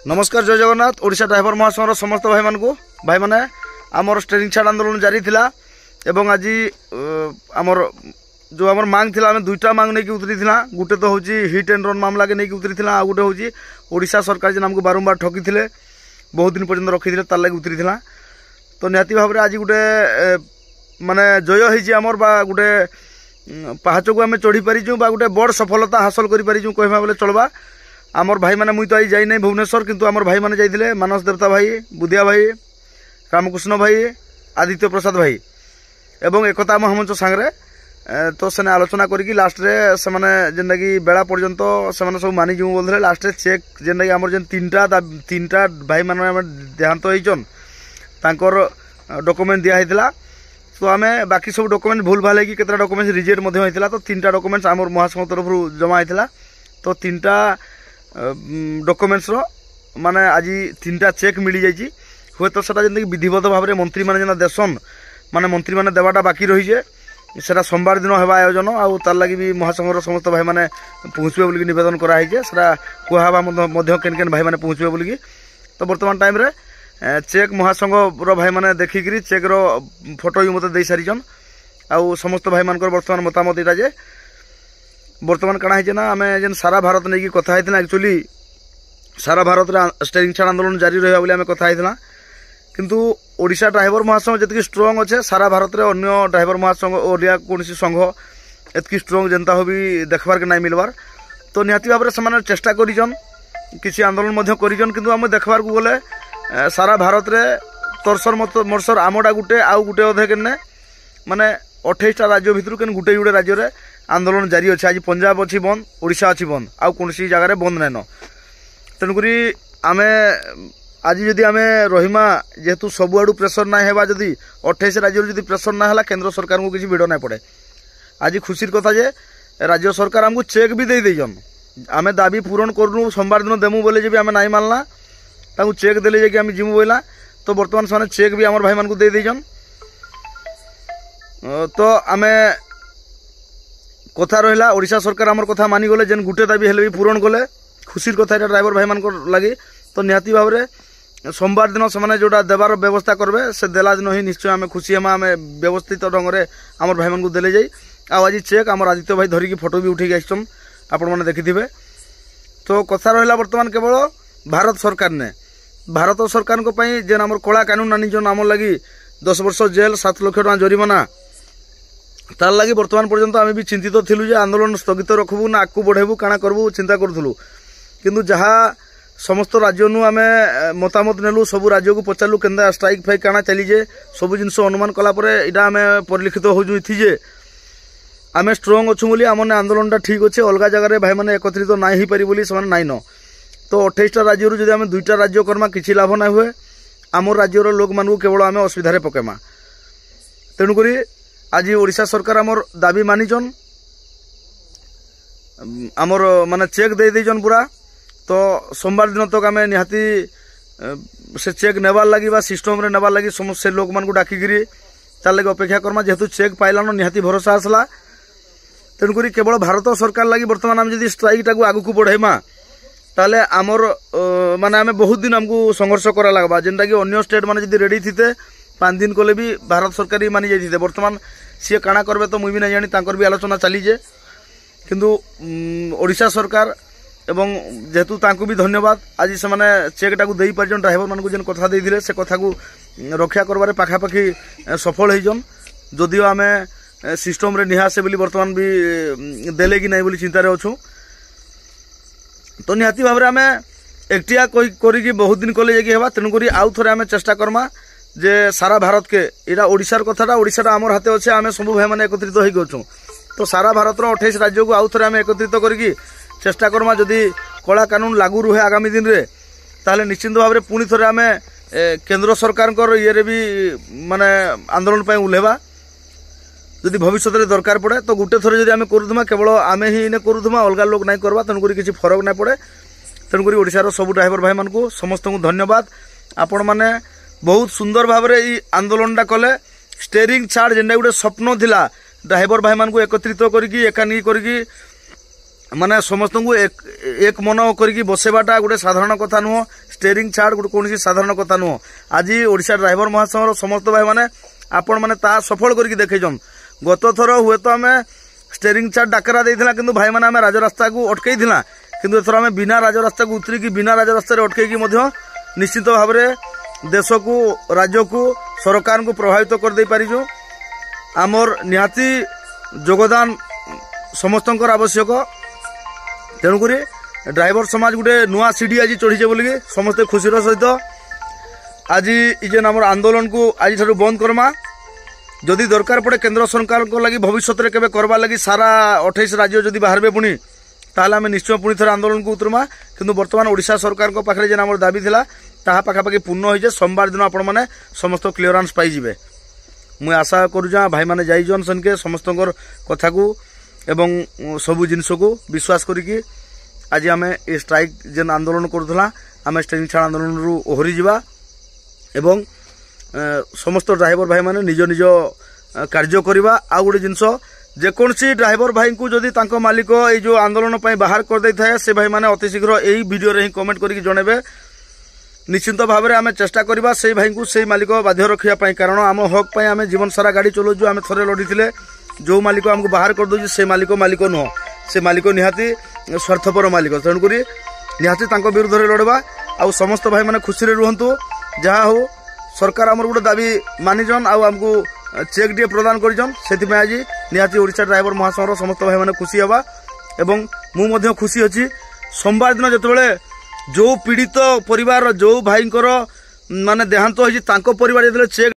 नमस्कार जय जगन्नाथ। ओडिशा ड्राइवर महासंघर समस्त भाई मान को भाई मैंने आमर स्टेरिंग छाड़ आंदोलन जारी थिला एवं आज आमर जो आमर मांग थिला आम दुईटा मांग नहीं उतरी थिला। गुटे तो होची हिट एंड रन मामला के नहीं उतरी थिला, आ गुटे होची ओडिशा सरकार जे हमको बारंबार ठकी थिले बहुत दिन पर्यंत रखी थिले तार लागि उतरी थिला। तो निहाती भाव में आज गुटे माने जय होईची आमर बा गुटे पाहाच को आम चढ़ी पारिचु बा गुटे बड़ सफलता हासिल करि पारिचु कहबा बोले चलबा। आमर भाई माने मुई तो आई जाई नहीं भुवनेश्वर, किंतु आमर भाई माने जाइथिले मानस देवता भाई, बुदिया भाई, रामकृष्ण भाई, आदित्य प्रसाद भाई एवं एकता आम हमंच सांगरे तो सेने आलोचना करिकी लास्ट रे से माने जेंदा कि बेला पर्यंत से माने सब मानि जिमु बोलथले। लास्ट रे चेक जेंदा कि आमर जेन तीनटा भाई माने देहांत होइचन तांकर डॉक्यूमेंट दिया हैतिला। तो आमे बाकी सब डॉक्यूमेंट भूल भाल कि केतरा डॉक्यूमेंट रिजेक्ट मध्ये होइतिला। तो तीनटा डॉक्यूमेंट्स आमर महासंघ तरफ जमा हैतिला। तो तीनटा डॉक्यूमेंट्स रो माने आज तीनटा चेक मिली जाइए। हुए तो सेटा जेंदा कि विधिवत भाव में मंत्री माने जेना देसन माने मंत्री माने देवाटा बाकी रही है सेटा सोमवार दिन हेबा आयोजन आउ तार लागि भी महासंघर समस्त भाई माने पहुँचबे बोली निवेदन करा है। सेटा कुहाबा मध्य केन केन भाई माने पहुँचबे बोली। तो वर्तमान टाइम रे चेक महासंघ रो भाई माने देखिकरी चेक रो फोटो भी मते दे सारिचन। आउ समस्त भाई मानकर वर्तमान मतामत इटा जे बर्तमान काना है ना आम जेन सारा भारत नहीं कि कथा है एक्चुअली सारा भारत रे स्टेरिंग छाड़ आंदोलन जारी रहा बोली आम कथा है। किंतु ओडिशा ड्राइवर महासंघ जितकी स्ट्रंग अच्छे सारा भारत रे अन्य ड्राइवर महासंघ ओडिया कौन संघ एतकी स्ट्रंग जनता हो भी देखबार के नहीं मिलबार। तो निहाती भाव में से चेष्टा करिजन किसी आंदोलन मध्य करिजन, किंतु आम देखबार को गले सारा भारत रे तरसर मरसर आमटा गुटे आउ गुटे अधे केने माने 28टा राज्य भितर केन गुटे गुटे राज्य रे आंदोलन जारी अच्छे। आज पंजाब अच्छी बंद, ओडिशा अच्छी बंद, आउ कौन जगार बंद नाइन। तेणुक आम आज जदि आम रहीमा जेहेतु सबुआड़ू प्रेसर ना हेबा जदि 28 राज्य जदि प्रेसर ना हला केंद्र सरकार को किसी भिड़ ना पड़े। आज खुशीर कथा जे राज्य सरकार आमको चेक भी दे देजन। आम दाबी पूरण करूँ सोमवार दिन देमु बोले जे आम नाई मानला ताकू चेक देले जे आम जिमु बोला। तो बर्तमान से चेक भी आम भाई मान को दे देजन। तो आम कथा रहा ओडिशा सरकार आमर कथा मानि गले जेन गुटे दाबी हेले भी पूरण कले खुशीर कथा ड्राइवर भाई मान लगी। तो निहाती भाव में सोमवार दिन से जोटा देवार व्यवस्था करबे से देला दिन ही निश्चय आम खुशी हेमा आम व्यवस्थित ढंग से आमर भाई मान को देले जाई। आज चेक आमर आदित्य भाई धरिकी फोटो भी उठे आसछन आपण माने देखिथिबे। तो कथा रहा बर्तमान केवल भारत सरकार ने भारत सरकार को पई जेन आमर कला कानून आनी जो आमर लगी 10 वर्ष जेल 7 लाख टका जरिमाना तार लगी बर्तमान पर्यंत आम भी चिंतित थिलु जे आंदोलन स्थगित रखबू ना आगू बढ़ेबू काना करबू चिंता करूँ। किंतु जहाँ समस्त राज्य नु आम मतामत नेलु सब राज्य को पचारू के स्ट्राइक फाइक काना चलीजे सब जिन अनुमान कलापर यहाँ आम परिलिखित होथी जे आम स्ट्रंग अच्छु बोली आम आंदोलन ठीक अच्छे अलग जगह भाई मैंने एकत्रित ना हो पारि बोली से नाइन। तो 28टा राज्य जब आम 2टा राज्य करमा किसी लाभ ना हुए आम राज्यर लोक मान केवल आम असुविधा पकेमा। तेणुक आज ओडिशा सरकार आमर दाबी मानिजन आमर माने चेक दे देजन पूरा। तो सोमवार दिन तक आम निहाती से चेक नेबार लगी सिस्टम रे नेबार लगी समस्त लोक मान को डाकिकी तार लगे अपेक्षा करमा। जेहेतु चेक पाइलान निहाती भरोसा आसला। तेणुक केवल भारत सरकार लगी बर्तमान आम जब स्ट्राइक टाक आगू को बढ़ेमा ताले आमर माने आम बहुत दिन आमको संघर्ष करा लगवा। जेनटा कि अन्य स्टेट माने जब रेडी थे 5 दिन कले भी भारत सरकार ही मानि जाइए। बर्तमान सी काना करबे तो मुई भी नहीं जानी तांकर भी आलोचना चलीजे। किंतु ओडिशा सरकार एवं जेहेतु तांको भी धन्यवाद आज से माने चेक टाकू देई पारजन ड्राइवर मान को जेन कथा देइथिले से कथा को रक्षा करबारे पाखापाखि सफल होइजन। जदिओ आम सिस्टम रे निहासे बोली बर्तमान भी देले कि नहीं बोली चिंता रे अछु। तो निहाती भाव में आम एकटिया करी बहुत दिन कले जाकि हेबा। तेणुक आउ थोड़े आम चेष्टा करमा जे सारा भारत के इरा ओडिशार कथाटा ओडिशाटा आमर हाथे अच्छे आम सब भाई मैंने एकत्रित हो। तो सारा भारत 28 राज्य को आउ थे आम एकत्रित करके चेष्टा करमा जदि कला कानून लागू रुहे आगामी दिन रे ताहले निश्चिंत भाव में पुणी थे आम केंद्र सरकार ये भी माने आंदोलन पर उल्लेवा जदि भविष्य में दरकार पड़े। तो गोटे थर जब आम करूमा केवल आम ही इने करूमा अलग लोक नहीं करवा तेणुक किसी फरक नहीं पड़े। तेणुक ओडिशार सब ड्राइवर भाई मान को समस्त को धन्यवाद। आपण मैंने बहुत सुंदर भाव में आंदोलनटा कले स्टेरिंग छाड़ जेनटा गोटे स्वप्न थिला ड्राइवर भाई मान को एकत्रित करके एका नहीं करके ମାନେ ସମସ୍ତଙ୍କୁ ଏକ ମନ କରିକି ବସେଇବାଟା ଗୋଟେ ସାଧାରଣ କଥା ନୁହଁ। ଷ୍ଟେରିଂ ଛାଡ଼ ଗୋଟେ କୌଣସି ସାଧାରଣ କଥା ନୁହଁ। ଆଜି ଓଡ଼ିଶା ଡ୍ରାଇଭର ମହାସଂଘର ସମସ୍ତ ଭାଇମାନେ ଆପଣମାନେ ତାହା ସଫଳ କରିକି ଦେଖେଇଛନ୍। ଗତ ଥର ହୁଏତ ଆମେ ଷ୍ଟେରିଂ ଛାଡ଼ ଡାକରା ଦେଇଥିଲା, କିନ୍ତୁ ଭାଇମାନେ ଆମେ ରାଜରାସ୍ତାକୁ ଅଟକେଇଥିଲା, କିନ୍ତୁ ଏଥର ଆମେ ବିନା ରାଜରାସ୍ତାକୁ ଉତରିକି ବିନା ରାଜରାସ୍ତାରେ ଅଟକେଇକି ମଧ୍ୟ ନିଶ୍ଚିତ ଭାବରେ ଦେଶକୁ ରାଜ୍ୟକୁ ସରକାରଙ୍କୁ ପ୍ରଭାବିତ କରିଦେଇ ପାରିଛୁ। ଆମର ନିହାତି ଯୋଗଦାନ ସମସ୍ତଙ୍କର ଆବଶ୍ୟକ। ତେଣୁକରି ଡ୍ରାଇଭର ସମାଜ ଗୋଟେ ନୂଆ ସିଡ଼ି ଆଜି ଚଢ଼ିଛେ ବୋଲିକି ସମସ୍ତେ ଖୁସିର ସହିତ ଆଜି ଯେନ୍ ଆମର ଆନ୍ଦୋଳନକୁ ଆଜିଠାରୁ ବନ୍ଦ କର୍ମା। ଯଦି ଦରକାର ପଡ଼େ କେନ୍ଦ୍ର ସରକାରଙ୍କ ଲାଗି ଭବିଷ୍ୟତରେ କେବେ করবার লাগি সারা 28 রাজ্য যদি বাহারবে পুনি, তাহলে আমি নিশ্চয় পুনি থরে আন্দোলনକୁ উতরমা। কিন্তু বর্তমান ওড়িশা সরকারଙ୍କ পাখে যেন আমার দাবি লা তাহা পাখাপাখি পূর্ণ হয়েছে। সোমবার দিন আপন মানে সমস্ত ক্লিয়ারেন্স পাইଯିବେ। মুই আশা করুছা ভাই মানে যাইছন সেনকে সমস্তଙ୍କର কথাকু এবং সবু জিনিসকু বিশ্বাস করিকি আজ আমি এই স্ট্রাইক যেন আন্দোলন করুলা আমি স্টেরিং ছাড় আন্দোলনরু ওহরি যা এবং সমস্ত ড্রাইভর ভাই মানে নিজ নিজ কার্য করা। আউ গোটে জিনিস যেকୌଣସି ড্রাইভর ভাইଙ୍କୁ যদি তাঙ্ক মালিক এই যে আন্দোলন পাই বাহার করে থাকে সে ভাই মানে অতি শীঘ্র এই ভিডিওরে হি কমেন্ট করিকি জনাইবে। নিশ্চিন্ত ভাবে আমি চেষ্টা করা সেই ভাইଙ୍କୁ সেই মালিক বাধ্য রক্ষা পাই, কারণ আম হক পাই আমি জীবন সারা গাড়ি চলাউছু। আমি থরে লড়িলে যে মালিক আমি বাহার করে সে মালিক নুহ, সে মালিক নিহাতি স্বার্থপর মালিক। তেণুকরি নিহাতি তাঙ্ক বিরুদ্ধে লড়বা। আউ সমস্ত ভাই মানে খুশিরে রুহতু। যাহা হো সরকার আমার গোটে দাবি মানিছন আমକୁ চেক দিয়ে প্রদান করেছন, সেপাই আজ নিহাতি ওড়িশা ড্রাইভর মহাসংঘর সমস্ত ভাই মানে খুশি হবা এবং মু মধ্য খুশি অছি। সোমবার দিন যেতবে যে পীড়িত পরিবার যে ভাইঙ্কর মানে দেহান্ত হয়েছে তাঙ্ক পরিবার যেতবে চেক